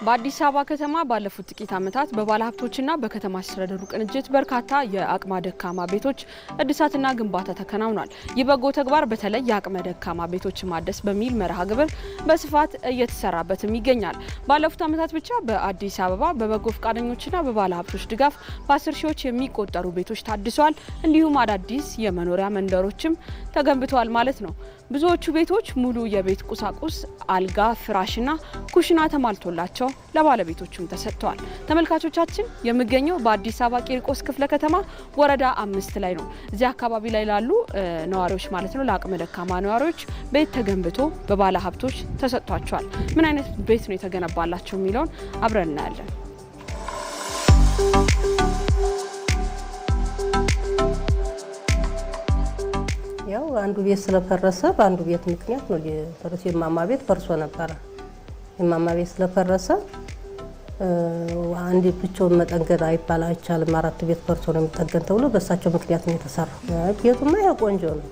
በአዲስ አበባ ከተማ ባለፉት ጥቂት ዓመታት በባለሀብቶችና በከተማ አስተዳደሩ ቅንጅት በርካታ የአቅመ ደካማ ቤቶች እድሳትና ግንባታ ተከናውኗል። ይህ በጎ ተግባር በተለይ የአቅመ ደካማ ቤቶች ማደስ በሚል መርሃ ግብር በስፋት እየተሰራበትም ይገኛል። ባለፉት ዓመታት ብቻ በአዲስ አበባ በበጎ ፈቃደኞችና በባለሀብቶች ድጋፍ በ10 ሺዎች የሚቆጠሩ ቤቶች ታድሰዋል። እንዲሁም አዳዲስ የመኖሪያ መንደሮችም ተገንብተዋል ማለት ነው። ብዙዎቹ ቤቶች ሙሉ የቤት ቁሳቁስ አልጋ፣ ፍራሽና ኩሽና ተሟልቶላቸው ለባለቤቶቹም ተሰጥተዋል። ተመልካቾቻችን የሚገኘው በአዲስ አበባ ቂርቆስ ክፍለ ከተማ ወረዳ 5 ላይ ነው። እዚህ አካባቢ ላይ ላሉ ነዋሪዎች ማለት ነው ለአቅመ ደካማ ነዋሪዎች ቤት ተገንብቶ በባለ ሀብቶች ተሰጥቷቸዋል። ምን አይነት ቤት ነው የተገነባላቸው የሚለውን አብረን እናያለን። ያው አንዱ ቤት ስለፈረሰ በአንዱ ቤት ምክንያት ነው የፈረሰ። የማማ ቤት ፈርሶ ነበር። የማማ ቤት ስለፈረሰ አንድ ብቻውን መጠገን አይቻልም። 4 ቤት ፈርሶ ነው የሚጠገን ተብሎ በእሳቸው ምክንያት ነው የተሰራው። ቤቱማ ያው ቆንጆ ነው።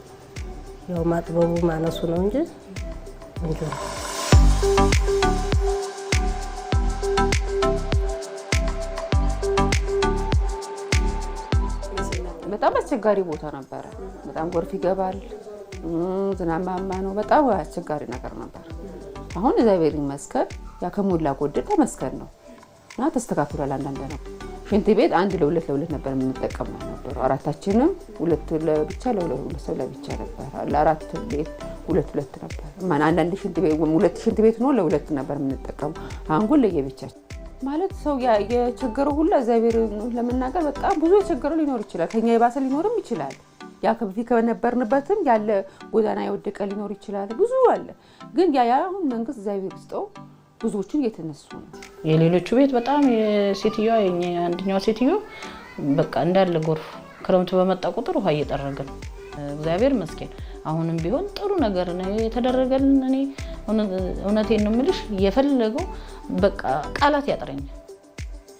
ያው ማጥበቡ ማነሱ ነው እንጂ ቆንጆ ነው። በጣም አስቸጋሪ ቦታ ነበር። በጣም ጎርፍ ይገባል፣ ዝናባማ ነው። በጣም አስቸጋሪ ነገር ነበር። አሁን እግዚአብሔር ይመስገን ያ ከሞላ ጎደል ተመስገን ነው እና ተስተካክሏል። አንዳንድ ነው ሽንት ቤት አንድ ለሁለት ነበር የምንጠቀመው ነበር። አራታችንም ሁለት ለብቻ ለሁለት ሰው ለብቻ ነበር። ለአራት ቤት ሁለት ነበር። ማን አንዳንድ ሽንት ቤት ሁለት ሽንት ቤት ነው ለሁለት ነበር የምንጠቀመው። አሁን ግን ለየብቻችን ማለት ሰው የችግሩ ሁሉ እግዚአብሔር ለመናገር በጣም ብዙ ችግሩ ሊኖር ይችላል። ከኛ የባሰ ሊኖርም ይችላል። ያ ከበፊት ከነበርንበትም ያለ ጎዳና የወደቀ ሊኖር ይችላል። ብዙ አለ። ግን ያ አሁን መንግስት እግዚአብሔር ይስጠው ብዙዎቹን እየተነሱ ነው። የሌሎቹ ቤት በጣም የሴትዮዋ አንደኛው ሴትዮ በቃ እንዳለ ጎርፍ ክረምቱ በመጣ ቁጥር ውሃ እየጠረገን እግዚአብሔር ይመስገን አሁንም ቢሆን ጥሩ ነገር ነው የተደረገልን። እኔ እውነቴን ነው የምልሽ የፈለገው በቃ ቃላት ያጥረኛል።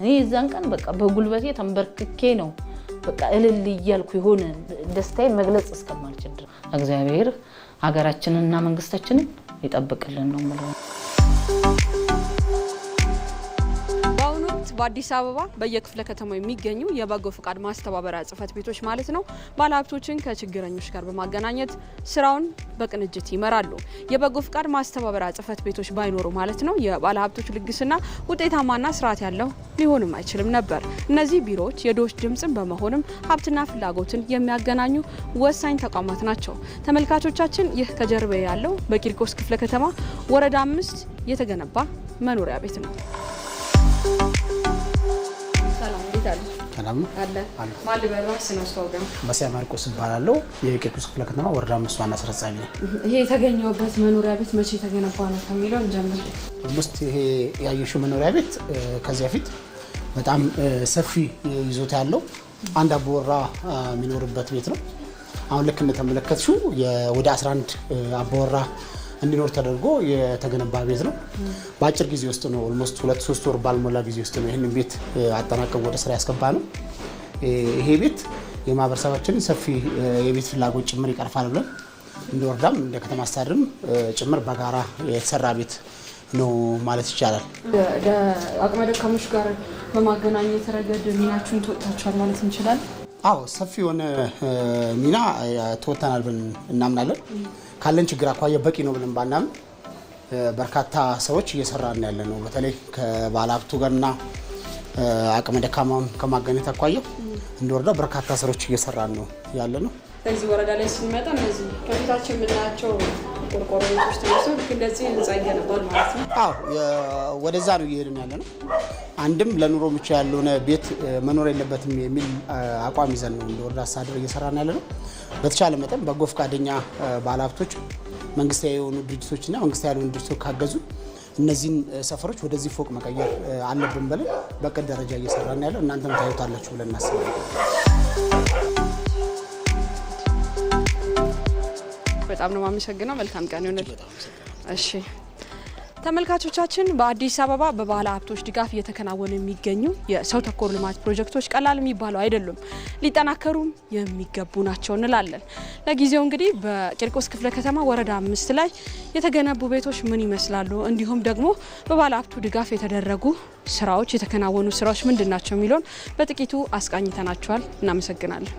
እኔ እዛን ቀን በቃ በጉልበቴ ተንበርክኬ ነው በቃ እልል እያልኩ የሆነ ደስታዬን መግለጽ እስከማልችል ድረስ እግዚአብሔር ሀገራችንንና መንግስታችንን ይጠብቅልን ነው የምለው። በአዲስ አበባ በየክፍለ ከተማው የሚገኙ የበጎ ፈቃድ ማስተባበሪያ ጽህፈት ቤቶች ማለት ነው ባለሀብቶችን ከችግረኞች ጋር በማገናኘት ስራውን በቅንጅት ይመራሉ። የበጎ ፈቃድ ማስተባበሪያ ጽህፈት ቤቶች ባይኖሩ ማለት ነው የባለሀብቶች ልግስና ውጤታማና ስርዓት ያለው ሊሆንም አይችልም ነበር። እነዚህ ቢሮዎች የድሆች ድምጽን በመሆንም ሀብትና ፍላጎትን የሚያገናኙ ወሳኝ ተቋማት ናቸው። ተመልካቾቻችን ይህ ከጀርባ ያለው በቂርቆስ ክፍለ ከተማ ወረዳ 5 የተገነባ መኖሪያ ቤት ነው። ሰላም አለ ማልበራ ስነስታውቀም መሳይ ማርቆስ ይባላል። የቂርቆስ ክፍለ ከተማ ወረዳ 5 ዋና ስራ አስፈጻሚ ነኝ። ይሄ የተገኘበት መኖሪያ ቤት መቼ ተገነባ ነው ከሚለው እንጀምር። ውስጥ ይሄ ያየሽው መኖሪያ ቤት ከዚህ በፊት በጣም ሰፊ ይዞታ ያለው አንድ አባወራ የሚኖርበት ቤት ነው። አሁን ልክ እንደተመለከትሽው ወደ 11 አባወራ እንዲኖር ተደርጎ የተገነባ ቤት ነው። በአጭር ጊዜ ውስጥ ነው ኦልሞስት 2-3 ወር ባልሞላ ጊዜ ውስጥ ነው ይሄንን ቤት አጠናቀን ወደ ስራ ያስገባ ነው። ይሄ ቤት የማህበረሰባችንን ሰፊ የቤት ፍላጎት ጭምር ይቀርፋል ብለን እንደ ወረዳም እንደ ከተማ አስተዳደርም ጭምር በጋራ የተሰራ ቤት ነው ማለት ይቻላል። አቅመ ደካሞች ጋር በማገናኘት ረገድ ሚናችሁን ተወጣችኋል ማለት እንችላለን? አዎ ሰፊ የሆነ ሚና ተወጥተናል ብለን እናምናለን። ካለን ችግር አኳያ በቂ ነው ብለን ባናምን በርካታ ሰዎች እየሰራን ያለ ነው። በተለይ ከባለሀብቱ ጋርና አቅመ ደካማውን ከማገናኘት አኳያ እንደወረዳ በርካታ ስራዎች እየሰራን ነው ያለ ነው። በዚህ ወረዳ ላይ ስንመጣ እነዚህ ከፊታችን የምናያቸው ቆርቆሮ ቤቶች ተነስተው ልክ እንደዚህ ህንጻ ይገነባል ማለት ነው። አዎ ወደዛ ነው እየሄድን ያለ ነው። አንድም ለኑሮ ምቹ ያልሆነ ቤት መኖር የለበትም የሚል አቋም ይዘን ነው እንደወረዳ አስተዳደር እየሰራን ያለ ነው። በተቻለ መጠን በጎ ፈቃደኛ ባለሀብቶች፣ መንግስታዊ የሆኑ ድርጅቶችና መንግስታዊ ያልሆኑ ድርጅቶች ካገዙ እነዚህን ሰፈሮች ወደዚህ ፎቅ መቀየር አለብን ብለን በቅድ ደረጃ እየሰራን ያለ እናንተም ታዩታላችሁ ብለን እናስባለን። በጣም ነው የማመሰግነው። መልካም ቀን ይሁንልህ። እሺ ተመልካቾቻችን በአዲስ አበባ በባለ ሀብቶች ድጋፍ እየተከናወኑ የሚገኙ የሰው ተኮር ልማት ፕሮጀክቶች ቀላል የሚባሉ አይደሉም፣ ሊጠናከሩም የሚገቡ ናቸው እንላለን። ለጊዜው እንግዲህ በቂርቆስ ክፍለ ከተማ ወረዳ 5 ላይ የተገነቡ ቤቶች ምን ይመስላሉ፣ እንዲሁም ደግሞ በባለ ሀብቱ ድጋፍ የተደረጉ ስራዎች የተከናወኑ ስራዎች ምንድናቸው የሚለውን በጥቂቱ አስቃኝተናቸዋል። እናመሰግናለን።